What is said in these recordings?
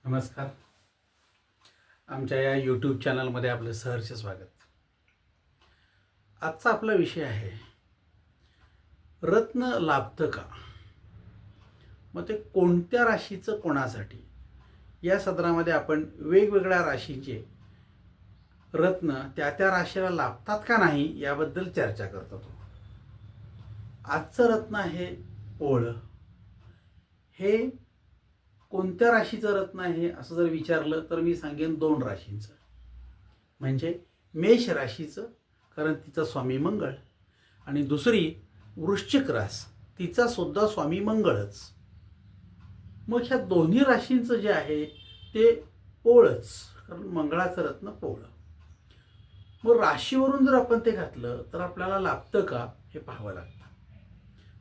नमस्कार. आमच्या या यूट्यूब चॅनलमध्ये आपलं सहर्ष स्वागत. आजचा आपला विषय आहे रत्न लाभतं का? मग ते कोणत्या राशीचं कोणासाठी? या सदरामध्ये आपण वेगवेगळ्या राशीचे रत्न त्या त्या राशीला लाभतात का नाही याबद्दल चर्चा करत होतो. आजचं रत्न आहे पोळ. हे कोणत्या राशीचं रत्न आहे असं जर विचारलं तर मी सांगेन 2 राशींचं. म्हणजे मेष राशीचं, कारण तिचा स्वामी मंगळ, आणि दुसरी वृश्चिक रास, तिचा सुद्धा स्वामी मंगळच. मग ह्या दोन्ही राशींचं जे आहे ते पोळच, कारण मंगळाचं रत्न पोळ. मग राशीवरून जर आपण ते घातलं तर आपल्याला लाभतं का हे पाहावं लागतं.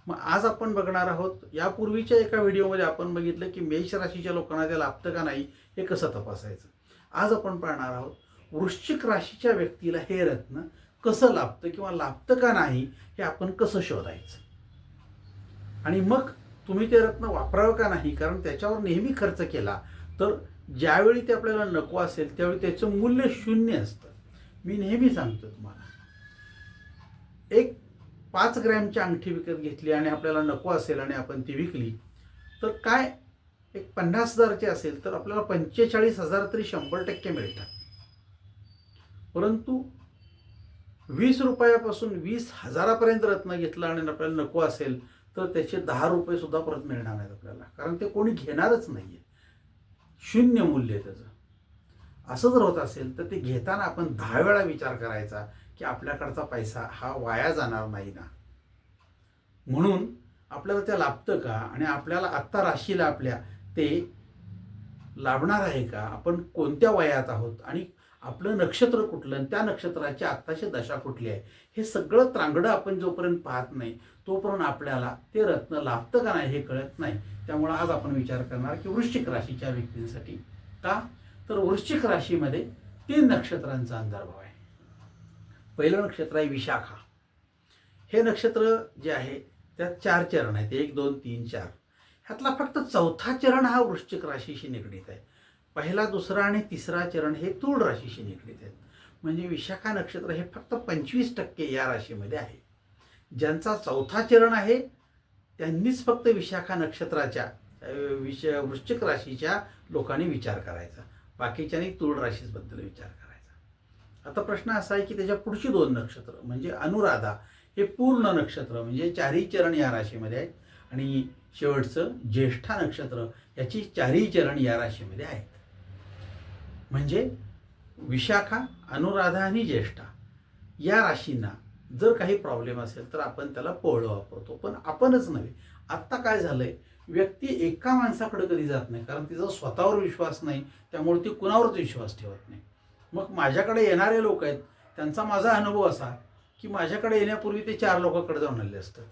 मग आज आपण बघणार आहोत, यापूर्वीच्या एका व्हिडिओमध्ये आपण बघितलं की मेष राशीच्या लोकांना ते लाभतं का नाही हे कसं तपासायचं. आज आपण पाहणार आहोत वृश्चिक राशीच्या व्यक्तीला हे रत्न कसं लाभतं किंवा लाभतं का नाही हे आपण कसं शोधायचं. आणि मग तुम्ही ते रत्न वापरावं का नाही, कारण त्याच्यावर नेहमी खर्च केला तर ज्यावेळी ते आपल्याला नको असेल त्यावेळी त्याचं मूल्य 0 असतं. मी नेहमी सांगतो तुम्हाला, एक 5 ग्रॅमची अंगठी विकत घेतली आणि आपल्याला नको असेल आणि आपण ती विकली तर काय, एक 50,000ची असेल तर आपल्याला 45,000 तरी 100% मिळतात. परंतु 20 रुपयापासून 20,000पर्यंत रत्न घेतलं आणि आपल्याला नको असेल तर त्याचे 10 रुपये सुद्धा परत मिळणार नाहीत आपल्याला, कारण ते कोणी घेणारच नाही आहे. 0 मूल्य त्याचं. असं जर होत असेल तर ते घेताना आपण 10 वेळा विचार करायचा की आपल्याकडचा पैसा हा वाया जाणार नाही ना. म्हणून आपल्याला ते लाभतं का, आणि आपल्याला आत्ता राशीला आपल्या ते लाभणार आहे का, आपण कोणत्या वयात आहोत आणि आपलं नक्षत्र कुठलं आणि त्या नक्षत्राची आत्ताची दशा कुठली आहे, हे सगळं त्रांगडं आपण जोपर्यंत पाहत नाही तोपर्यंत आपल्याला ते रत्न लाभतं का नाही हे कळत नाही. त्यामुळं आज आपण विचार करणार की वृश्चिक राशीच्या व्यक्तींसाठी का, तर वृश्चिक राशीमध्ये 3 नक्षत्रांचा अंतर्भाव आहे. पहिलं नक्षत्र आहे विशाखा. हे नक्षत्र जे आहे त्यात 4 चरण आहेत, 1 2 3 4. ह्यातला फक्त 4था चरण हा वृश्चिक राशीशी निगडीत आहे. पहिला, दुसरा आणि तिसरा चरण हे तूळ राशीशी निगडीत आहेत. म्हणजे विशाखा नक्षत्र हे फक्त 25% या राशीमध्ये आहे. ज्यांचा 4था चरण आहे त्यांनीच फक्त विशाखा नक्षत्राच्या वृश्चिक राशीच्या लोकांनी विचार करायचा, बाकीच्यांनी तूळ राशीबद्दल विचार करायचा. आता प्रश्न असा आहे की त्याच्या पुढची 2 नक्षत्र म्हणजे अनुराधा हे पूर्ण नक्षत्र, म्हणजे 4ही चरण या राशीमध्ये आहेत, आणि शेवटचं ज्येष्ठा नक्षत्र याची 4ही चरण या राशीमध्ये आहेत. म्हणजे विशाखा, अनुराधा आणि ज्येष्ठा या राशींना जर काही प्रॉब्लेम असेल तर आपण त्याला पोळ वापरतो. पण आपणच नव्हे, आत्ता काय झालंय, व्यक्ती एका माणसाकडे कधी जात नाही, कारण तिचा स्वतःवर विश्वास नाही, त्यामुळे ती कुणावरच विश्वास ठेवत नाही. मग माझ्याकडे येणारे लोक आहेत, त्यांचा माझा अनुभव असा की माझ्याकडे येण्यापूर्वी ते 4 लोकांकडे जाऊन आले असतात,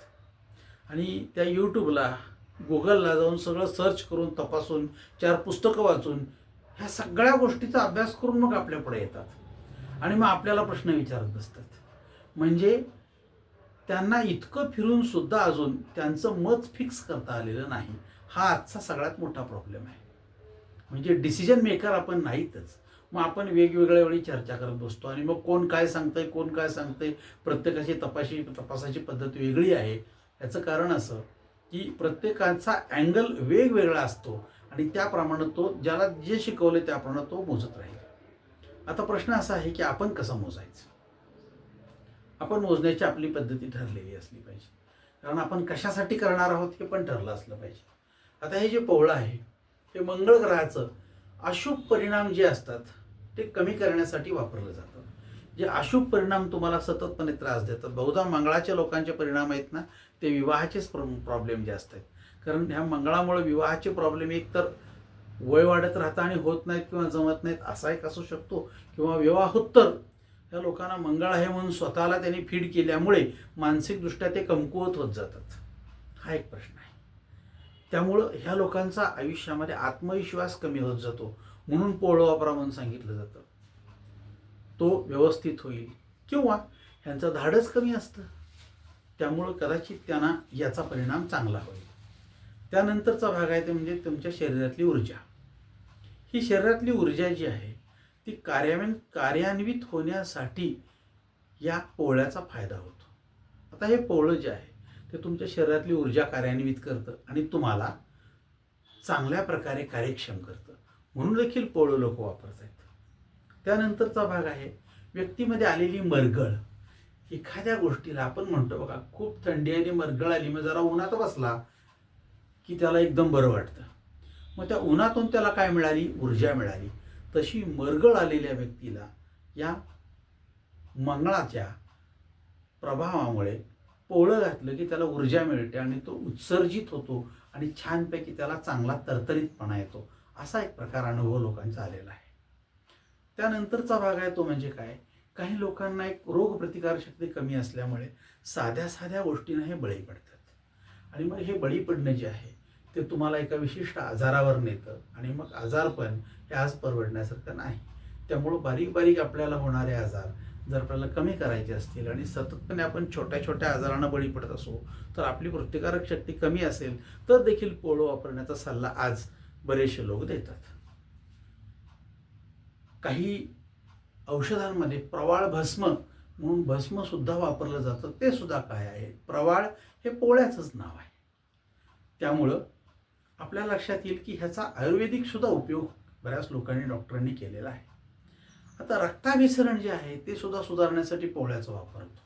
आणि त्या यूट्यूबला, गुगलला जाऊन सगळं सर्च करून, तपासून, 4 पुस्तकं वाचून, ह्या सगळ्या गोष्टीचा अभ्यास करून मग आपल्यापुढे येतात आणि मग आपल्याला प्रश्न विचारत बसतात. म्हणजे त्यांना इतकं फिरून सुद्धा अजून त्यांचं मत फिक्स करता आलेलं नाही. हा आजचा सगळ्यात मोठा प्रॉब्लेम आहे. म्हणजे डिसिजन मेकर आपण नाहीतच. मग आपण वेगवेगळ्या वेळी चर्चा करत बसतो आणि मग कोण काय सांगतंय, कोण काय सांगतंय, प्रत्येकाची तपासाची पद्धत वेगळी आहे. याचं कारण असं की प्रत्येकाचा अँगल वेगवेगळा असतो आणि त्याप्रमाणे तो, ज्याला जे शिकवले त्याप्रमाणे तो मोजत राहील. आता प्रश्न असा आहे की आपण कसं मोजायचं. आपण मोजण्याची आपली पद्धती ठरलेली असली पाहिजे, कारण आपण कशासाठी करणार आहोत हे पण ठरलं असलं पाहिजे. आता हे जे पोळं आहे हे मंगळ ग्रहाचं अशुभ परिणाम जे असतात ते कमी करण्यासाठी वापरलं जातं. जे अशुभ परिणाम तुम्हाला सततपणे त्रास देतात, बहुधा मंगळाच्या लोकांचे परिणाम आहेत ना, ते विवाहाचेच प्रॉब्लेम जास्त आहेत. कारण ह्या मंगळामुळे विवाहाचे प्रॉब्लेम एक तर वय वाढत राहतं आणि होत नाहीत किंवा जमत नाहीत असा एक असू शकतो, किंवा विवाह होत तर त्या लोकांना मंगळ आहे म्हणून स्वतःला त्यांनी फीड केल्यामुळे मानसिकदृष्ट्या ते कमकुवत होत जातात. हा एक प्रश्न आहे. त्यामुळं ह्या लोकांचा आयुष्यामध्ये आत्मविश्वास कमी होत जातो, म्हणून पोळं वापरा म्हणून सांगितलं जातं. तो व्यवस्थित होईल, किंवा ह्यांचं धाडस कमी असतं त्यामुळं कदाचित त्यांना याचा परिणाम चांगला होईल. त्यानंतरचा भाग आहे ते म्हणजे तुमच्या शरीरातली ऊर्जा. ही शरीरातली ऊर्जा जी आहे ती कार्यान्वित होण्यासाठी या पोळ्याचा फायदा होतो. आता हे पोळं जे आहे ते तुमच्या शरीरातली ऊर्जा कार्यान्वित करतं आणि तुम्हाला चांगल्या प्रकारे कार्यक्षम करतं, म्हणून देखील पोळं लोक वापरत आहेत. त्यानंतरचा भाग आहे व्यक्तीमध्ये आलेली मरगळ. एखाद्या गोष्टीला आपण म्हणतो बघा, खूप थंडी आणि मरगळ आली, मग जरा उन्हात बसला की त्याला एकदम बरं वाटतं. मग त्या उन्हातून त्याला काय मिळाली? ऊर्जा मिळाली. तशी मरगळ आलेल्या व्यक्तीला या मंगळाच्या प्रभावामुळे पोळं घातलं की त्याला ऊर्जा मिळते आणि तो उत्सर्जित होतो आणि छानपैकी त्याला चांगला तरतरीतपणा येतो. असा एक प्रकार अनुभव लोकांचा आलेला आहे. त्यानंतरचा भाग आहे तो म्हणजे काय, काही लोकांना एक रोगप्रतिकारशक्ती कमी असल्यामुळे साध्या साध्या गोष्टींना हे बळी पडतात आणि मग हे बळी पडणं जे आहे ते तुम्हाला एका विशिष्ट आजारावर नेतं आणि मग आजारपण हे आज परवडण्यासारखं नाही. त्यामुळं बारीक बारीक आपल्याला होणारे आजार जर आपल्याला कमी करायचे असतील आणि सततपणे आपण छोट्या छोट्या आजारांना बळी पडत असो, तर आपली प्रतिकारक शक्ती कमी असेल तर देखील पोळं वापरण्याचा सल्ला आज बरेचसे लोक देतात. काही औषधांमध्ये प्रवाळ भस्म म्हणून भस्म सुद्धा वापरलं जातं. ते सुद्धा काय आहे, प्रवाळ हे पोळ्याचंच नाव आहे. त्यामुळं आपल्या लक्षात येईल की ह्याचा आयुर्वेदिक सुद्धा उपयोग बऱ्याच लोकांनी, डॉक्टरांनी केलेला आहे. आता रक्ताभिसरण जे आहे ते सुद्धा सुधारण्यासाठी पोळ्याचा वापर होतो.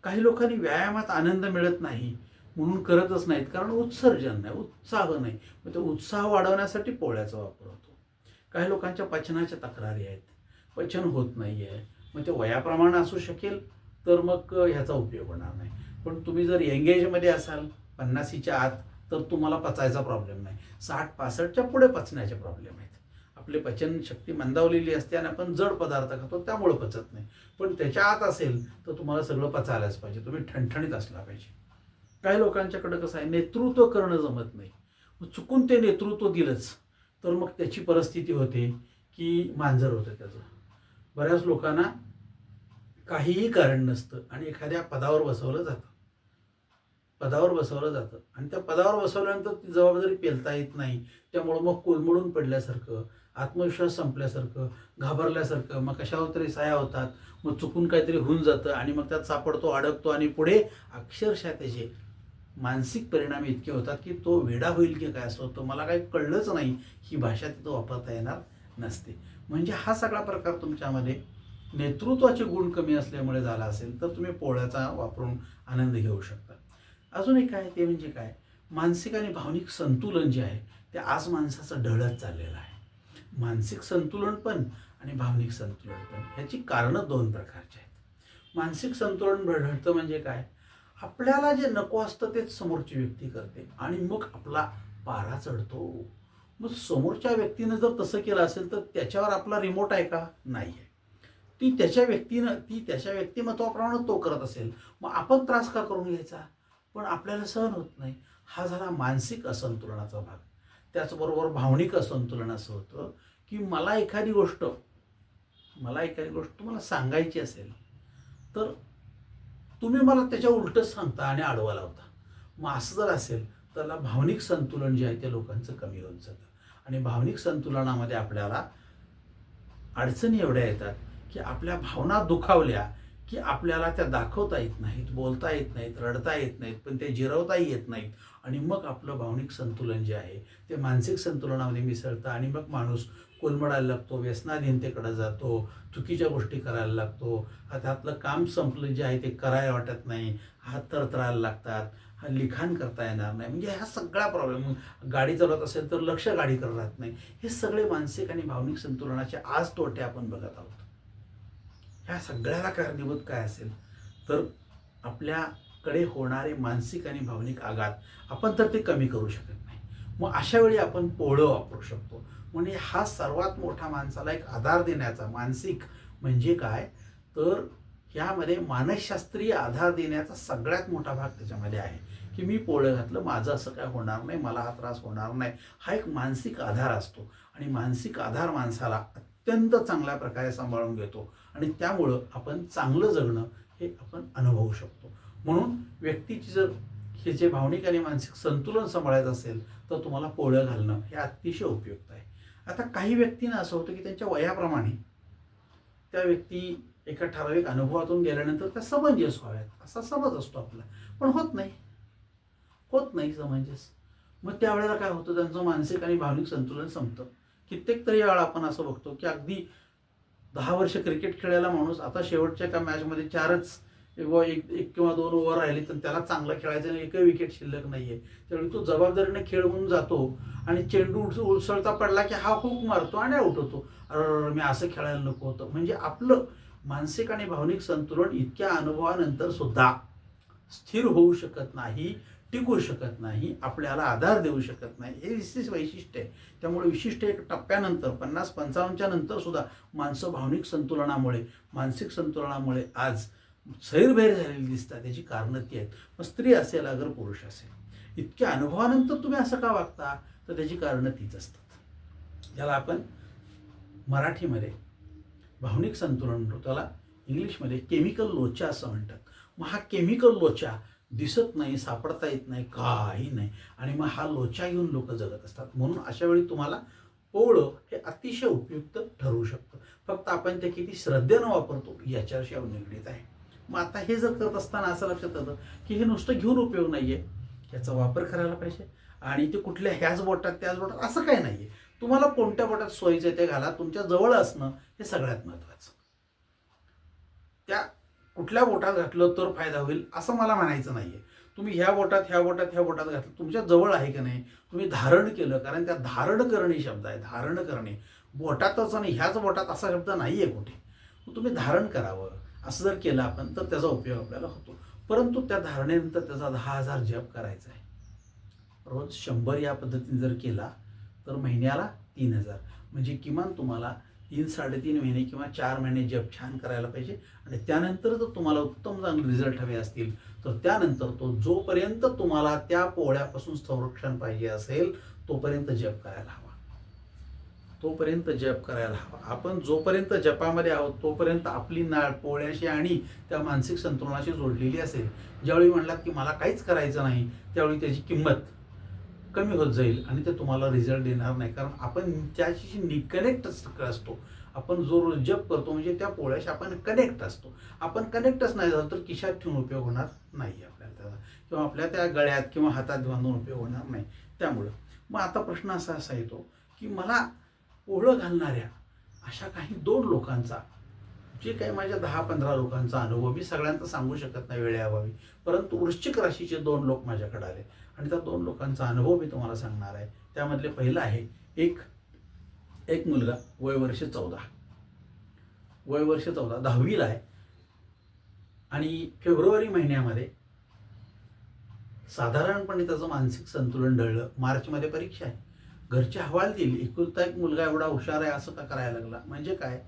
काही लोकांनी व्यायामात आनंद मिळत नाही म्हणून करतच नाहीत, कारण उत्सर्जन नाही, उत्साह नाही. मग ते उत्साह वाढवण्यासाठी पोळ्याचा वापर होतो. काही लोकांच्या पचनाच्या तक्रारी आहेत, पचन होत नाही आहे, मग ते वयाप्रमाणे असू शकेल तर मग ह्याचा उपयोग होणार नाही. पण तुम्ही जर यंग एजमध्ये असाल 50च्या आत तर तुम्हाला पचायचा प्रॉब्लेम नाही. 60-65च्या पुढे पचण्याचे प्रॉब्लेम आहेत. आपली पचनशक्ती मंदावलेली असते आणि आपण जड पदार्थ खातो त्यामुळं पचत नाही. पण त्याच्या आत असेल तर तुम्हाला सगळं पचायलाच पाहिजे, तुम्ही ठणठणीत असला पाहिजे. काही लोकांच्याकडे कसं आहे, नेतृत्व करणं जमत नाही. मग चुकून ते नेतृत्व दिलंच तर मग त्याची परिस्थिती होते की मांजर होतं त्याचं. बऱ्याच लोकांना काहीही कारण नसतं आणि एखाद्या पदावर बसवलं जातं आणि त्या पदावर बसवल्यानंतर ती जबाबदारी पेलता येत नाही. त्यामुळं मग कोलमडून पडल्यासारखं, आत्मविश्वास संपल्यासारखं, घाबरल्यासारखं, मग कशावर तरी साया होतात, मग चुकून काहीतरी होऊन जातं आणि मग त्यात सापडतो, अडकतो आणि पुढे अक्षरशः त्याचे मानसिक परिणाम इतके होतात की तो वेडा होईल की काय असं होतं, मला काही कळलंच नाही, ही भाषा तिथं वापरता येणार नसते. म्हणजे हा सगळा प्रकार तुमच्यामध्ये नेतृत्वाचे गुण कमी असल्यामुळे झाला असेल तर तुम्ही पोळ्याचा वापरून आनंद घेऊ शकता. अजून एक आहे ते म्हणजे काय, मानसिक आणि भावनिक संतुलन जे आहे ते आज माणसाचं ढळत चाललेलं आहे. मानसिक संतुलन पण आणि भावनिक संतुलन पण, ह्याची कारणं दोन प्रकारची आहेत. मानसिक संतुलन ढळतं म्हणजे काय, आपल्याला जे नको असतं तेच समोरची व्यक्ती करते आणि मग आपला पारा चढतो. मग समोरच्या व्यक्तीनं जर तसं केलं असेल तर त्याच्यावर आपला रिमोट आहे का? नाही आहे. ती त्याच्या व्यक्तिमत्वाप्रमाणे तो करत असेल, मग आपण त्रास का करून घ्यायचा? पण आपल्याला सहन होत नाही. हा झाला मानसिक असंतुलनाचा भाग. त्याचबरोबर भावनिक असंतुलन असं होतं की मला एखादी गोष्ट तुम्हाला सांगायची असेल तर तुम्ही मला त्याच्या उलटच सांगता आणि आडवा लावता. मग असं जर असेल तर त्याला भावनिक संतुलन जे आहे ते लोकांचं कमी होत जातं आणि भावनिक संतुलनामध्ये आपल्याला अडचणी एवढ्या येतात की आपल्या भावना दुखावल्या की आपल्याला त्या दाखवता येत नाहीत, बोलता येत नाहीत, रडता येत नाहीत, पण ते जिरवताही येत नाहीत आणि मग आपलं भावनिक संतुलन जे आहे ते मानसिक संतुलनामध्ये मिसळतं आणि मग माणूस कोलमडायला लागतो, व्यसनाधीनतेकडे जातो, चुकीच्या गोष्टी करायला लागतो, हातातलं काम संपलं जे आहे ते करायला वाटत नाही, हात तरतरायला लागतात, हा लिखाण करता येणार नाही. म्हणजे हा सगळा प्रॉब्लेम, गाडी चालवत असेल तर लक्ष गाडीकडे राहत नाही. हे सगळे मानसिक आणि भावनिक संतुलनाचे आज तोटे आपण बघत आहोत. ह्या सगळ्याला कारणीभूत काय असेल तर आपल्याकडे होणारे मानसिक आणि भावनिक आघात आपण तर ते कमी करू शकत नाही. मग अशा वेळी आपण पोळं वापरू शकतो. म्हणजे हा सर्वात मोठा माणसाला एक आधार देण्याचा, मानसिक म्हणजे काय तर ह्यामध्ये मानसशास्त्रीय आधार देण्याचा सगळ्यात मोठा भाग त्याच्यामध्ये आहे की मी पोळं घातलं, माझं असं काय होणार नाही, मला हा त्रास होणार नाही. हा एक मानसिक आधार असतो आणि मानसिक आधार माणसाला अत्यंत चांगल्या प्रकारे सांभाळून घेतो आणि त्यामुळं आपण चांगलं जगणं हे आपण अनुभवू शकतो. म्हणून व्यक्तीची जर हे जे भावनिक आणि मानसिक संतुलन सांभाळायचं असेल तर तुम्हाला पोळं घालणं हे अतिशय उपयुक्त आहे. आता काही व्यक्तींना असं होतं की त्यांच्या वयाप्रमाणे त्या व्यक्ती एका ठराविक अनुभवातून गेल्यानंतर त्या समंजस व्हाव्यात असा समज असतो आपला, पण होत नाही समंजस. मग त्यावेळेला काय होतं, त्यांचं मानसिक आणि भावनिक संतुलन संपतं. कित्येक तरी वेळा आपण असं बघतो की अगदी 10 वर्ष क्रिकेट खेळायला माणूस आता शेवटच्या एका मॅचमध्ये 4च एक किंवा 2 ओव्हर राहिली तर त्याला चांगलं खेळायचं आणि एकही विकेट शिल्लक नाहीये. त्यावेळी तो जबाबदारीने खेळवून जातो आणि चेंडू उसळता पडला की हा हुक मारतो आणि आउट होतो. अरे मी असं खेळायला नको होतं. म्हणजे आपलं मानसिक आणि भावनिक संतुलन इतक्या अनुभवानंतर सुद्धा स्थिर होऊ शकत नाही, टिकू शकत नाही, आपल्याला आधार देऊ शकत नाही. हे विशेष वैशिष्ट्य आहे. त्यामुळे विशिष्ट एक टप्प्यानंतर 50-55च्या नंतर सुद्धा माणसं भावनिक संतुलनामुळे, मानसिक संतुलनामुळे आज सैरभैर झालेली दिसतात. त्याची कारणं ती आहेत. मग स्त्री असेल अगर पुरुष असेल, इतक्या अनुभवानंतर तुम्ही असं का वागता, तर त्याची कारणं तीच असतात. ज्याला आपण मराठीमध्ये भावनिक संतुलन म्हणतो, त्याला इंग्लिशमध्ये केमिकल लोचा असं म्हणतात. मग हा केमिकल लोचा दिसत नाही, सापडता येत नाही, काही नाही, आणि मग हा लोचा घेऊन लोक जगत असतात. म्हणून अशा वेळी तुम्हाला पोवळं हे अतिशय उपयुक्त ठरवू शकतं. फक्त आपण ते किती श्रद्धेनं वापरतो याच्याशी निगडीत आहे. मग आता हे जर करत असताना असं लक्षात येतं की हे नुसतं घेऊन उपयोग नाही आहे, याचा वापर करायला पाहिजे. आणि ते कुठल्या ह्याच बोटात त्याच बोटात असं काही नाही आहे. तुम्हाला कोणत्या बोटात सोयीचं आहे ते घाला. तुमच्या जवळ असणं हे सगळ्यात महत्त्वाचं. त्या कुठल्या बोटात घातलं तर फायदा होईल असं मला म्हणायचं नाही आहे. तुम्ही ह्या बोटात घातलं, तुमच्या जवळ आहे की नाही, तुम्ही धारण केलं, कारण त्या धारण करणे शब्द आहे. धारण करणे बोटातच आणि ह्याच बोटात असा शब्द नाही आहे कुठे. तुम्ही धारण करावं असं जर केलं आपण तर त्याचा उपयोग आपल्याला होतो. परंतु त्या धारणेनंतर त्याचा 10,000 जप करायचा आहे. रोज 100 या पद्धतीने जर केला तर महिन्याला 3,000, म्हणजे किमान तुम्हाला 3-3.5 महिने किंवा 4 महिने जप छान करायला पाहिजे. आणि त्यानंतर जर तुम्हाला उत्तम चांगले रिझल्ट हवे असतील तर त्यानंतर तो जोपर्यंत तुम्हाला त्या पोळ्यापासून संरक्षण पाहिजे असेल तोपर्यंत जप करायला हवा. आपण जोपर्यंत जपामध्ये आहोत तोपर्यंत आपली नाळ पोळ्याशी आणि त्या मानसिक संतुलनाशी जोडलेली असेल. ज्यावेळी म्हणलात की मला काहीच करायचं नाही, त्यावेळी त्याची किंमत कमी होत जाईल आणि ते तुम्हाला रिझल्ट देणार नाही. कारण आपण त्याशी कनेक्ट असतो. आपण जो रोज जप करतो म्हणजे त्या पोळ्याशी आपण कनेक्ट असतो. आपण कनेक्टच नाही झालो तर खिशात ठेवून उपयोग होणार नाही आपल्याला त्याचा, किंवा आपल्या त्या गळ्यात किंवा हातात बांधून उपयोग होणार नाही. त्यामुळं मग आता प्रश्न असा येतो की मला पोळं घालणाऱ्या अशा काही 2 लोकांचा, जे काही माझ्या 10-15 लोकांचा अनुभव, मी सगळ्यांचा सांगू शकत नाही वेळेअभावी, परंतु वृश्चिक राशीचे 2 लोक माझ्याकडे आले आणि त्या 2 लोकांचा अनुभव मी तुम्हाला सांगणार आहे. त्यामधले पहिलं आहे एक मुलगा, वय वर्ष 14, 10वीला आहे आणि फेब्रुवारी महिन्यामध्ये साधारणपणे त्याचं मानसिक संतुलन ढळलं. मार्चमध्ये परीक्षा आहे. घरचे अहवाल दिली, एकुलता एक मुलगा एवढा हुशार आहे असं का करायला लागला, म्हणजे काय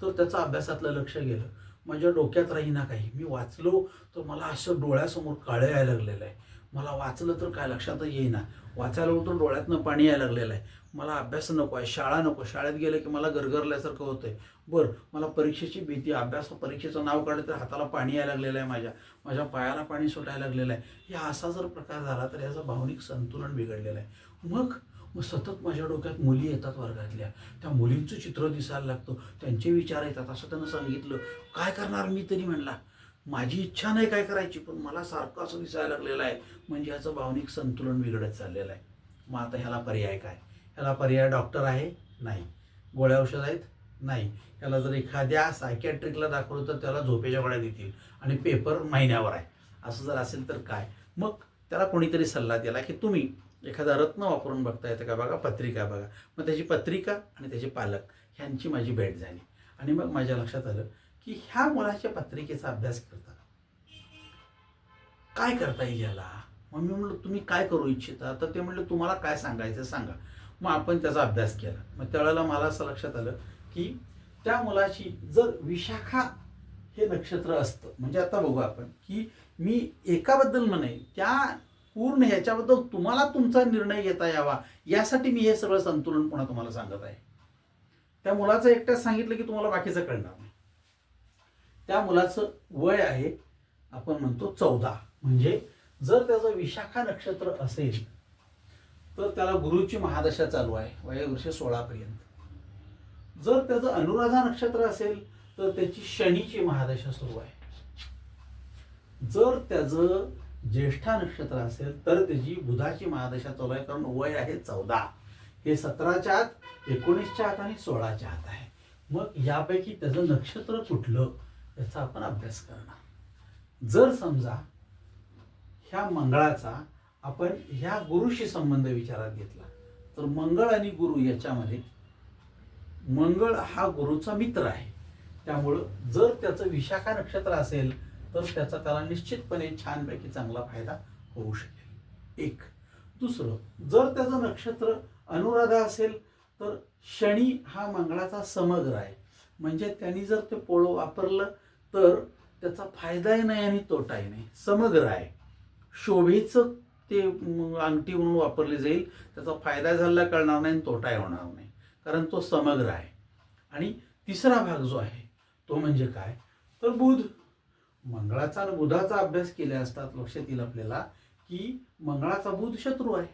तर त्याचं अभ्यासातलं लक्ष गेलं. माझ्या डोक्यात राहीना काही. मी वाचलो तर मला असं डोळ्यासमोर काळं यायला लागलेलं आहे. मला वाचलं तर काय लक्षातच येईना. वाचायला तर डोळ्यातनं पाणी यायला लागलेलं आहे. मला अभ्यास नको आहे, शाळा नको. शाळेत गेलं की मला गरगरल्यासारखं होतंय. बरं, मला परीक्षेची भीती, परीक्षेचं नाव काढलं तर हाताला पाणी यायला लागलेलं आहे, माझ्या पायाला पाणी सुटायला लागलेलं आहे. हे असा जर प्रकार झाला तर याचं भावनिक संतुलन बिघडलेलं आहे. मग सतत माझ्या डोक्यात मुली येतात वर्गातल्या, त्या मुलींचं चित्र दिसायला लागतं, त्यांचे विचार येतात. असं त्यांना सांगितलं. काय करणार मी तरी म्हणला, माझी इच्छा नाही काय करायची, पण मला सारखं असं दिसायला लागलेलं आहे. म्हणजे याचं भावनिक संतुलन बिघडत चाललेलं आहे. मग आता ह्याला पर्याय काय? ह्याला पर्याय डॉक्टर आहे? नाही. गोळ्या औषध आहेत? नाही. ह्याला जर एखाद्या सायकॅट्रिकला दाखवलं तर त्याला झोपेच्या गोळ्या देतील आणि पेपर महिन्यावर आहे. असं जर असेल तर काय? मग त्याला कोणीतरी सल्ला दिला की तुम्ही एखादा रत्न वापरून बघता येतं का बघा, पत्रिका बघा. मग त्याची पत्रिका आणि त्याचे पालक ह्यांची माझी भेट झाली आणि मग माझ्या लक्षात आलं की ह्या मुलाच्या पत्रिकेचा अभ्यास करता काय करता येईल याला. मग मी म्हणलं तुम्ही काय करू इच्छिता, तर ते म्हणलं तुम्हाला काय सांगायचं सांगा. मग आपण त्याचा अभ्यास केला. मग त्यावेळेला मला असं लक्षात आलं की त्या मुलाची जर विशाखा हे नक्षत्र असतं, म्हणजे आता बघू आपण की मी एकाबद्दल म्हणे त्या पूर्ण ह्याच्याबद्दल तुम्हाला तुमचा निर्णय घेता यावा यासाठी मी हे सगळं संतुलन पुन्हा तुम्हाला सांगत आहे. त्या मुलाचं एकट्याच सांगितलं की तुम्हाला बाकीचं कळणार नाही. त्या मुलाचं वय आहे आपण म्हणतो 14, म्हणजे जर त्याचं विशाखा नक्षत्र असेल तर त्याला गुरुची महादशा चालू आहे वय वर्ष 16 पर्यंत. जर त्याचं अनुराधा नक्षत्र असेल तर त्याची शनीची महादशा सुरू आहे. जर त्याचं ज्येष्ठा नक्षत्र असेल तर त्याची बुधाची महादशा चालू आहे, कारण वय आहे 14. हे 17च्या आत, 19च्या आत आणि 16च्या आत आहे. मग यापैकी त्याचं नक्षत्र कुठलं याचा आपण अभ्यास करणार. जर समजा ह्या मंगळाचा आपण ह्या गुरुशी संबंध विचारात घेतला तर मंगळ आणि गुरु याच्यामध्ये मंगळ हा गुरुचा मित्र आहे. त्यामुळं जर त्याचं विशाखा नक्षत्र असेल तर त्याचा त्याला निश्चितपणे छानपैकी चांगला फायदा होऊ शकेल. एक. दुसरं, जर त्याचं नक्षत्र अनुराधा असेल तर शनी हा मंगळाचा समग्र आहे. म्हणजे त्यांनी जर ते पोळं वापरलं तर त्याचा फायदाही नाही आणि तोटाही नाही, समग्र आहे. शोभेचं ते अंगठी म्हणून वापरली जाईल, त्याचा फायदा झालेला कळणार नाही आणि तोटाही होणार नाही, कारण तो समग्र आहे. आणि तिसरा भाग जो आहे तो म्हणजे काय तर बुध. मंगळाचा आणि बुधाचा अभ्यास केले असतात लक्षात येईल आपल्याला की मंगळाचा बुध शत्रू आहे.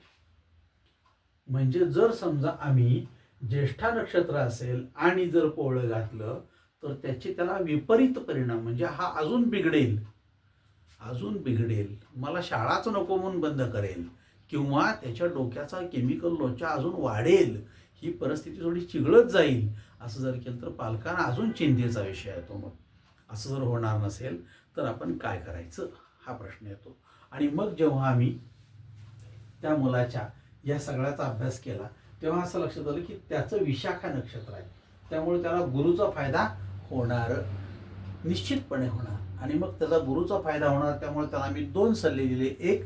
म्हणजे जर समजा आम्ही ज्येष्ठा नक्षत्र असेल आणि जर पोळं घातलं तर त्याचे त्याला विपरीत परिणाम, म्हणजे हा अजून बिघडेल, मला शाळाच नको म्हणून बंद करेल, किंवा त्याच्या डोक्याचा केमिकल लोचा अजून वाढेल, ही परिस्थिती थोडी चिघळत जाईल. असं जर केलं तर पालकांना अजून चिंतेचा विषय येतो. मग असं जर होणार नसेल तर आपण काय करायचं हा प्रश्न येतो. आणि मग जेव्हा आम्ही त्या मुलाच्या या सगळ्याचा अभ्यास केला तेव्हा असं लक्षात आलं की त्याचं विशाखा नक्षत्र आहे. त्यामुळे त्याला गुरुचा फायदा होणार, निश्चितपणे होणार. आणि मग त्याचा गुरुचा फायदा होणार. त्यामुळे त्याला मी 2 सल्ले दिले. एक,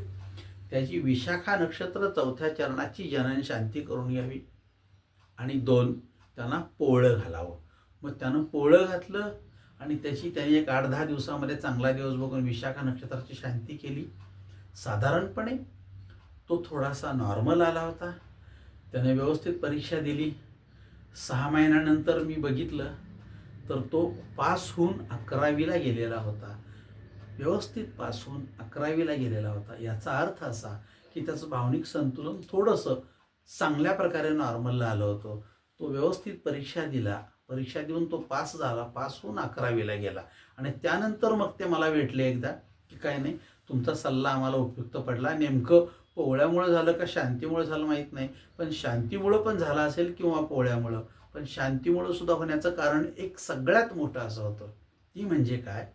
त्याची विशाखा नक्षत्र 4थ्या चरणाची जनन शांती करून घ्यावी. आणि 2, त्यांना पोळं घालावं. मग त्यानं पोळं घातलं आणि त्याने एक 8-10 दिवसामध्ये चांगला दिवस बघून विशाखा नक्षत्राची शांती केली. साधारणपणे तो थोडासा नॉर्मल आला होता. त्याने व्यवस्थित परीक्षा दिली. 6 महिन्यानंतर मी बघितलं तर तो पास होऊन 11वीला गेलेला होता. व्यवस्थित पास होऊन 11वीला गेलेला होता. याचा अर्थ असा की त्याचं भावनिक संतुलन थोडंसं चांगल्या प्रकारे नॉर्मलला आलं होतं. तो व्यवस्थित परीक्षा दिला. परीक्षा देऊन तो पास झाला. पास होऊन 11वीला गेला. आणि त्यानंतर मग ते मला भेटले एकदा की काय नाही, तुमचा सल्ला आम्हाला उपयुक्त पडला. नेमकं पोळ्यामुळे झालं का शांतीमुळे झालं माहीत नाही, पण शांतीमुळं पण झालं असेल किंवा पोळ्यामुळं, पण शांतीमुळं सुद्धा होण्याचं कारण एक सगळ्यात मोठं असं होतं. ती म्हणजे काय,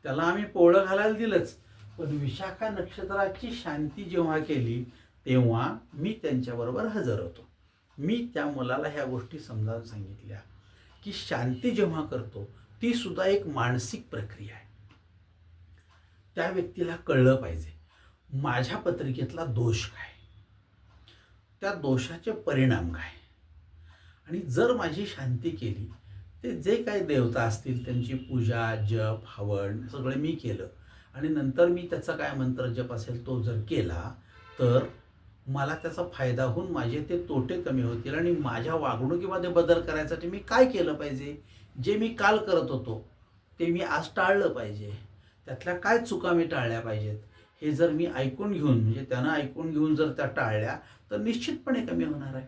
त्याला आम्ही पोळं घालायला दिलंच, पण विशाखा नक्षत्राची शांती जेव्हा केली तेव्हा मी त्यांच्याबरोबर हजर होतो. मी त्या मुलाला ह्या गोष्टी समजावून सांगितल्या की शांती जेव्हा करतो ती सुद्धा एक मानसिक प्रक्रिया आहे. त्या व्यक्तीला कळलं पाहिजे माझ्या पत्रिकेतला दोष काय, त्या दोषाचे परिणाम काय. आणि जर माझी शांती केली, ते जे काही देवता असतील त्यांची पूजा, जप, हवन सगळं मी केलं आणि नंतर मी त्याचा काय मंत्र जप असेल तो जर केला तर मला त्याचा फायदा होऊन माझे ते तोटे कमी होतील. आणि माझ्या वागणुकीमध्ये बदल करायसाठी मी काय केलं पाहिजे, जे मी काल करत होतो ते मी आज टाळलं पाहिजे. त्यातल्या काय चुका मी टाळल्या पाहिजेत हे जर मी ऐकून घेऊन, म्हणजे त्यानं ऐकून घेऊन जर त्या टाळल्या तर निश्चितपणे कमी होणार आहे.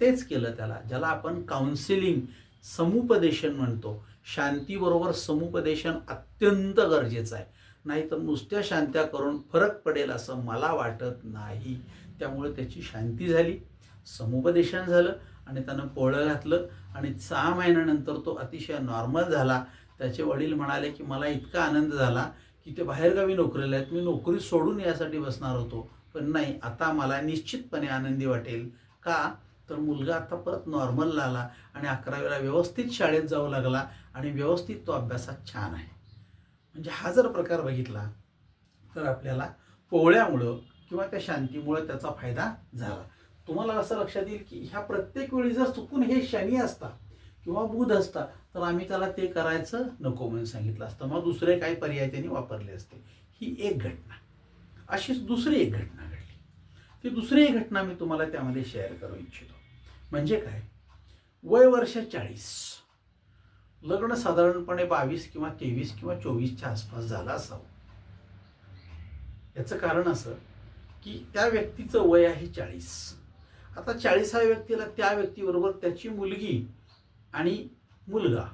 तेच केलं त्याला, ज्याला आपण काउन्सिलिंग, समुपदेशन म्हणतो. शांतीबरोबर समुपदेशन अत्यंत गरजेचं आहे. नाहीतर नुसत्या शांत्या करून फरक पडेल असं मला वाटत नाही. त्यामुळे त्याची शांती झाली, समुपदेशन झालं आणि त्यानं पोळं घातलं आणि 6 महिन्यानंतर तो अतिशय नॉर्मल झाला. त्याचे वडील म्हणाले की मला इतका आनंद झाला की ते बाहेरगावी नोकरीला आहेत, मी नोकरी सोडून यासाठी बसणार होतो, पण नाही, आता मला निश्चितपणे आनंदी वाटेल. का तर मुलगा आता परत नॉर्मलला आला आणि 11वीला व्यवस्थित शाळेत जाऊ लागला आणि व्यवस्थित तो अभ्यासात छान आहे. म्हणजे हा जर प्रकार बघितला तर आपल्याला पोळ्यामुळं किंवा त्या शांतीमुळं त्याचा फायदा झाला. तुम्हाला असं लक्षात येईल की ह्या प्रत्येक वेळी जर चुकून हे शनी असता किंवा बुध असता तर आम्ही त्याला ते करायचं नको म्हणून सांगितलं असतं, मग दुसरे काही पर्याय त्यांनी वापरले असते. ही एक घटना. अशीच दुसरी एक घटना घडली. ती दुसरी एक घटना मी तुम्हाला त्यामध्ये शेअर करू इच्छितो. म्हणजे काय, वय वर्ष 40, लग्न साधारणपणे 22 किंवा 23 किंवा 24च्या आसपास झालं असावं. याचं कारण असं की त्या व्यक्तीचं वय आहे 40. आता 40व्या व्यक्तीला त्या व्यक्तीबरोबर त्याची मुलगी आणि मुलगा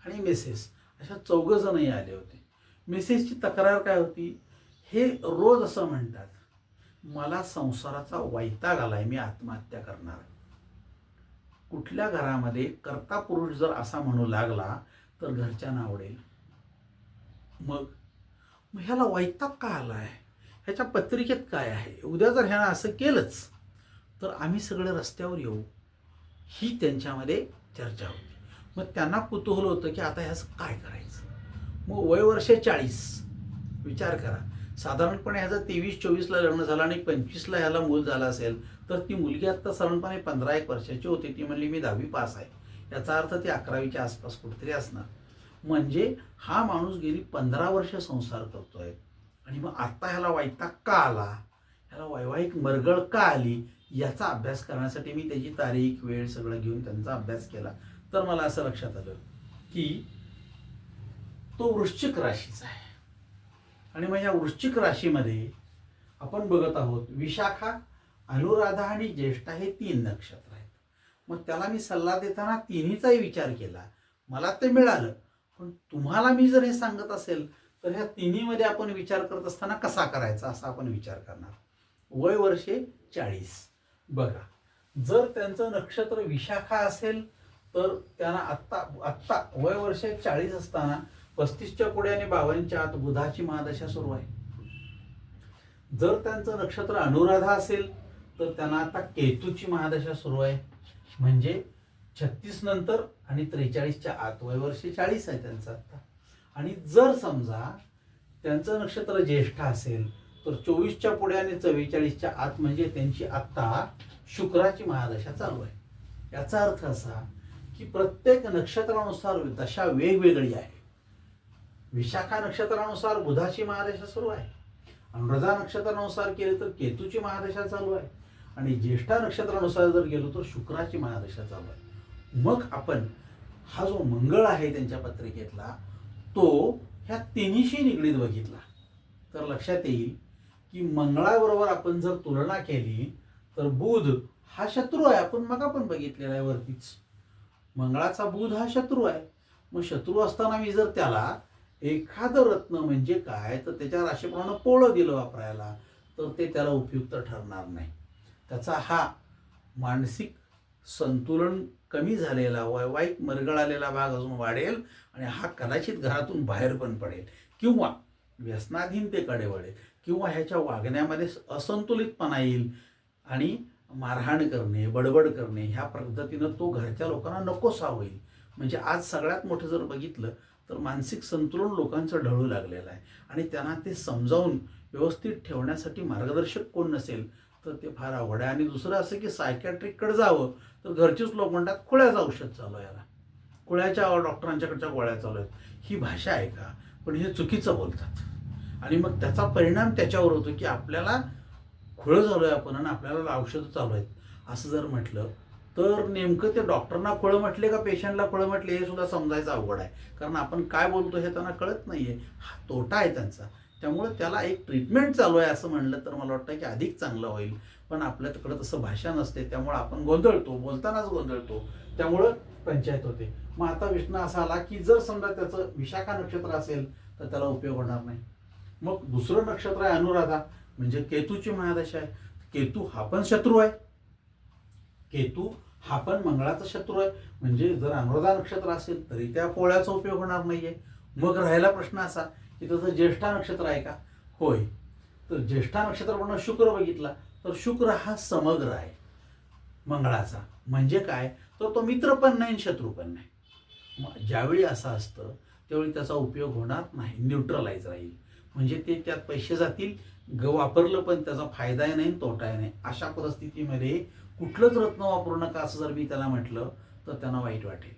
आणि मिसेस अशा चौघजणही आले होते. मिसेसची तक्रार काय होती, हे रोज असं म्हणतात, मला संसाराचा वैताग आलाय, मी आत्महत्या करणार. कुठल्या घरामध्ये कर्ता पुरुष जर असा म्हणू लागला तर घरच्यांना आवडेल. मग मग ह्याला वैताग का आलाय, ह्याच्या पत्रिकेत काय आहे, उद्या जर ह्यानं असं केलंच तर आम्ही सगळे रस्त्यावर येऊ, ही त्यांच्यामध्ये चर्चा होती. मग त्यांना कुतूहल होतं की आता ह्याचं काय करायचं. मग वय वर्ष 40, विचार करा, साधारणपणे ह्याचं 23-24ला लग्न झालं आणि 25ला ह्याला मूल झालं असेल तर ती मुलगी आत्ता साधारणपणे 15-1 वर्षाची होती. ती म्हणली मी 10वी पास आहे, याचा अर्थ ती 11वीच्या आसपास कुठेतरी असणार. म्हणजे हा माणूस गेली 15 वर्ष संसार करतोय आणि मग आत्ता ह्याला वैताग का आला, ह्याला वैवाहिक मरगळ का आली, याचा अभ्यास करण्यासाठी मी त्याची तारीख वेळ सगळं घेऊन त्यांचा अभ्यास केला. तर मला असं लक्षात आलं की तो वृश्चिक राशीचा आहे. आणि मग या वृश्चिक राशीमध्ये आपण बघत आहोत विशाखा, अनुराधा आणि ज्येष्ठा हे 3 नक्षत्र आहेत. मग त्याला मी सल्ला देताना तिन्हीचाही विचार केला, मला ते मिळालं. पण तुम्हाला मी जर हे सांगत असेल तर ह्या तिन्हीमध्ये आपण विचार करत असताना कसा करायचा असा आपण विचार करणार. वय वर्षे 40. बघा, जर त्यांचं नक्षत्र विशाखा असेल तर त्यांना आत्ता वय वर्षे 40 असताना 35च्या पुढे आणि 52च्या आत बुधाची महादशा सुरू आहे. जर त्यांचं नक्षत्र अनुराधा असेल तर त्यांना आता केतूची महादशा सुरू आहे. म्हणजे 36 नंतर आणि 43च्या आत वय वर्षे 40 आहे त्यांचं आत्ता. आणि जर समजा त्यांचं नक्षत्र ज्येष्ठा असेल तर 24च्या पुढे आणि 44च्या आत म्हणजे त्यांची आत्ता शुक्राची महादशा चालू आहे. याचा अर्थ असा की प्रत्येक नक्षत्रानुसार दशा वेगवेगळी आहे. विशाखा नक्षत्रानुसार बुधाची महादशा सुरू आहे, अनुराधा नक्षत्रानुसार केले तर केतूची महादशा चालू आहे, आणि ज्येष्ठा नक्षत्रानुसार जर गेलो तर शुक्राची महादशा चालू आहे. मग आपण हा जो मंगळ आहे त्यांच्या पत्रिकेतला तो ह्या तिन्हीशी निगडीत बघितला तर लक्षात येईल की मंगळाबरोबर आपण जर तुलना केली तर बुध हा शत्रू आहे. आपण मग आपण बघितलेला आहे वरतीच, मंगळाचा बुध हा शत्रू आहे. मग शत्रू असताना मी जर त्याला एखादं रत्न म्हणजे काय तर त्याच्या राशीप्रमाणे पोळं दिलं वापरायला तर ते त्याला उपयुक्त ठरणार नाही. त्याचा हा मानसिक संतुलन कमी झालेला, वैवाहिक मरगळ आलेला भाग अजून वाढेल आणि हा कदाचित घरातून बाहेर पण पडेल किंवा व्यसनाधीनतेकडे वळेल किंवा ह्याच्या वागण्यामध्ये असंतुलितपणा येईल आणि मारहाण करणे, बडबड करणे ह्या पद्धतीनं तो घरच्या लोकांना नकोसा होईल. म्हणजे आज सगळ्यात मोठं जर बघितलं तर मानसिक संतुलन लोकांचं ढळू लागलेलं आहे आणि त्यांना ते समजावून व्यवस्थित ठेवण्यासाठी मार्गदर्शक कोण नसेल तर ते फार अवघड आहे. आणि दुसरं असं की सायकॅट्रिककडे जावं तर घरचेच लोक म्हणतात खुळ्याचं औषध चालू आहे, याला खुळ्याच्या डॉक्टरांच्याकडच्या गोळ्या चालू आहेत. ही भाषा आहे का? पण हे चुकीचं बोलतात आणि मग त्याचा परिणाम त्याच्यावर होतो की आपल्याला खुळं झालो आहे आपण आणि आपल्याला औषधं चालू आहेत असं जर म्हटलं तर नेमकं ते डॉक्टरना खुळं म्हटले का पेशंटला खुळं म्हटले हे सुद्धा समजायचं अवघड आहे. कारण आपण काय बोलतो हे त्यांना कळत नाही आहे, हा तोटा आहे त्यांचा. त्यामुळे त्याला एक ट्रीटमेंट चालू आहे असं म्हणलं तर मला वाटतं की अधिक चांगलं होईल. पण आपल्या तिकडं तसं भाषा नसते त्यामुळे आपण गोंधळतो, बोलतानाच गोंधळतो, त्यामुळं पंचायत होते. मग आता विष्णू असा आला की जर समजा त्याचं विशाखा नक्षत्र असेल तर त्याला उपयोग होणार नाही. मग दुसरं नक्षत्र आहे अनुराधा म्हणजे केतूची महादशा आहे. केतू हा पण शत्रू आहे, केतू हा पण मंगळाचा शत्रू आहे. म्हणजे जर अनुराधा नक्षत्र असेल तरी त्या पोळ्याचा उपयोग होणार नाहीये. मग राहिला प्रश्न असा की त्याचं ज्येष्ठा नक्षत्र आहे का? होय. तर ज्येष्ठा नक्षत्र म्हणून शुक्र बघितला तर शुक्र हा समग्र आहे मंगळाचा. म्हणजे काय तर तो मित्र पण नाही शत्रू पण नाही. मग ज्यावेळी असं असतं त्यावेळी त्याचा उपयोग होणार नाही, न्यूट्रलाइज राहील. म्हणजे ते त्यात पैसे जातील, वापरलं पण त्याचा फायदाही नाही तोटाही नाही. अशा परिस्थितीमध्ये कुठलंच रत्न वापरू नका असं जर मी त्याला म्हटलं तर त्यांना वाईट वाटेल.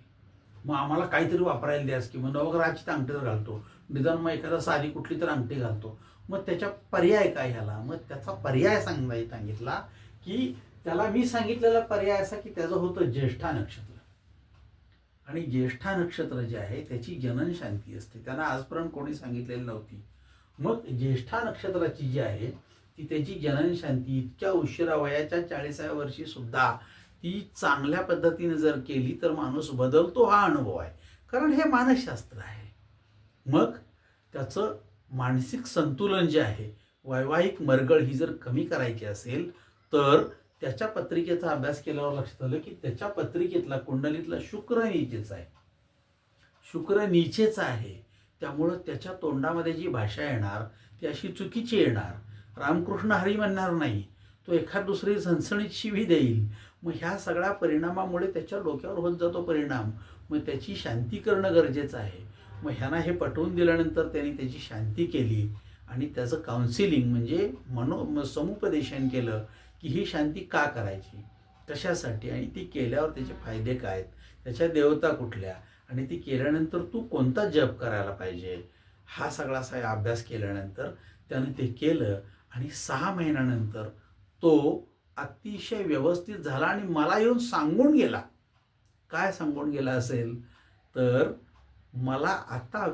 मग आम्हाला काहीतरी वापरायला द्यास की मग नवग्रहाची अंगठी तर घालतो, निदान मग एखादा साधी कुठली तर अंगठी घालतो. मग त्याच्या पर्याय काय ह्याला? मग त्याचा पर्याय सांगितला की त्याला मी सांगितलेला पर्याय असा की त्याचं होतं ज्येष्ठा नक्षत्र. आणि ज्येष्ठा नक्षत्र जे आहे त्याची जनन शांती असते, त्यांना आजपर्यंत कोणी सांगितलेली नव्हती. मग ज्येष्ठा नक्षत्राची जी आहे ती त्याची जनन शांती इतक्या उशिरा वयाच्या 40व्या वर्षी सुद्धा ती चांगल्या पद्धतीने जर केली तर माणूस बदलतो, हा अनुभव आहे. कारण हे मानसशास्त्र आहे. मग त्याचं मानसिक संतुलन जे आहे, वैवाहिक मरगळ ही जर कमी करायची असेल तर त्याच्या पत्रिकेचा अभ्यास केल्यावर लक्षात आलं की त्याच्या पत्रिकेतला कुंडलीतला शुक्र नीचेचा आहे. शुक्र नीचेचा आहे. त्यामुळं त्याच्या तोंडामध्ये जी भाषा येणार ती अशी चुकीची येणार. रामकृष्ण हरी म्हणणार नाही, तो एखाद दुसरी सणसणीत शिवी देईल. मग ह्या सगळ्या परिणामामुळे त्याच्या डोक्यावर होत जातो परिणाम. मग त्याची शांती करणं गरजेचं आहे. मग ह्यांना हे पटवून दिल्यानंतर त्यांनी त्याची शांती केली आणि त्याचं काउन्सिलिंग म्हणजे समुपदेशन केलं की ही शांती का करायची, कशासाठी, आणि ती केल्यावर त्याचे फायदे काय आहेत, त्याच्या देवता कुठल्या, आणि ती केल्यानंतर तू कोणता जप करायला पाहिजे, हा सगळा अभ्यास केल्यानंतर त्यानं ते केलं. आणि 6 महिन्यानंतर तो अतिशय व्यवस्थित झाला आणि मला येऊन सांगून गेला. काय सांगून गेला असेल तर, मला आता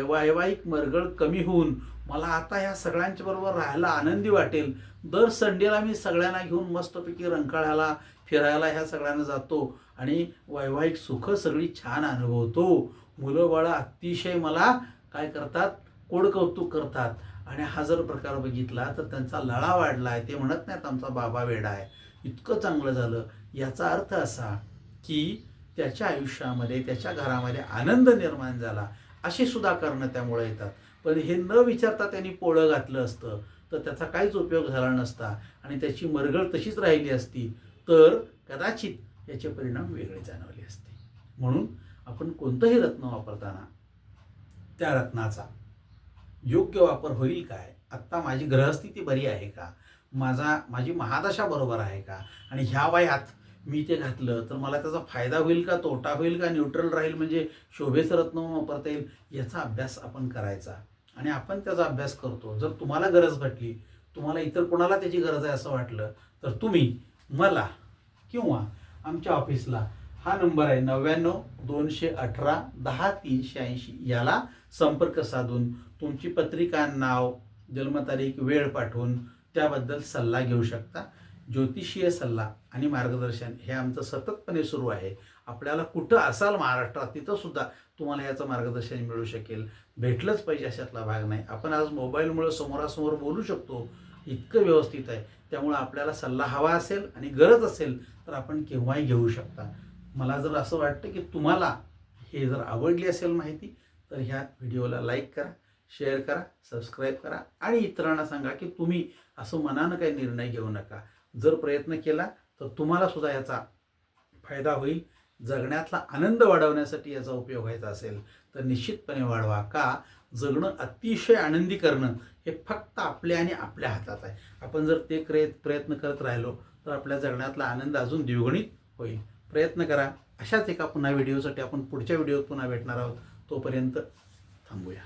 वैवाहिक मरगळ कमी होऊन मला आता ह्या सगळ्यांच्या बरोबर राहायला आनंदी वाटेल. दर संडेला मी सगळ्यांना घेऊन मस्तपैकी रंकाळ्याला फिरायला ह्या सगळ्यांना जातो आणि वैवाहिक सुख सगळी छान अनुभवतो. मुलं बाळं अतिशय मला काय करतात, कोडकौतुक करतात. आणि हा जर प्रकार बघितला तर त्यांचा लळा वाढला आहे. ते म्हणत नाहीत आमचा बाबा वेडा आहे. इतकं चांगलं झालं. याचा अर्थ असा की त्याच्या आयुष्यामध्ये, त्याच्या घरामध्ये आनंद निर्माण झाला. अशी सुद्धा कारणं त्यामुळे येतात. पण हे न विचारता त्यांनी पोळं घातलं असतं तर त्याचा काहीच उपयोग झाला नसता आणि त्याची मरगळ तशीच राहिली असती तर कदाचित याचे परिणाम वेगळे जाणवले असते. म्हणून आपण कोणतंही रत्न वापरताना त्या रत्नाचा योग्य वापर होईल काय, आत्ता माझी ग्रहस्थिती बरी आहे का, माझी महादशा बरोबर आहे का, आणि ह्या वयात मी ते घातलं तर मला त्याचा फायदा होईल का, तोटा होईल का, न्यूट्रल राहील म्हणजे शोभेचं रत्न वापरता येईल, याचा अभ्यास आपण करायचा. आणि आपण त्याचा अभ्यास करतो. जर तुम्हाला गरज वाटली, तुम्हाला इतर कोणाला त्याची गरज आहे असं वाटलं तर तुम्ही मला किंवा आमच्या ऑफिसला, हा नंबर आहे 99-218-10-380, याला संपर्क साधून तुमची पत्रिका, नाव, जन्मतारीख, वेळ पाठवून त्याबद्दल सल्ला घेऊ शकता. ज्योतिषीय सल्ला आणि मार्गदर्शन हे आमचं सततपणे सुरू आहे. आपल्याला कुठं असाल महाराष्ट्रात तिथं सुद्धा तुम्हाला याचं मार्गदर्शन मिळू शकेल. भेटलंच पाहिजे अशातला भाग नाही. आपण आज मोबाईलमुळे समोरासमोर बोलू शकतो, इतकं व्यवस्थित आहे. त्यामुळे आपल्याला सल्ला हवा असेल आणि गरज असेल तर आपण केव्हाही घेऊ शकता. मला जर असं वाटतं की तुम्हाला हे जर आवडली असेल माहिती तर ह्या व्हिडिओला लाईक करा, शेअर करा, सबस्क्राईब करा आणि इतरांना सांगा की तुम्ही असं मनानं काही निर्णय घेऊ नका. जर प्रयत्न केला तर तुम्हाला सुद्धा याचा फायदा होईल. जगण्यातला आनंद वाढवण्यासाठी याचा उपयोग व्हायचा असेल तर निश्चितपणे वाढवा. का, जगणं अतिशय आनंदी करणं हे फक्त आपल्या आणि आपल्या हातात आहे. आपण जर ते प्रयत्न करत राहिलो तर आपल्या जगण्यातला आनंद अजून द्विगुणित होईल. प्रयत्न करा. अशाच एका पुन्हा व्हिडिओसाठी आपण पुढच्या व्हिडिओत पुन्हा भेटणार आहोत. तोपर्यंत थांबूया.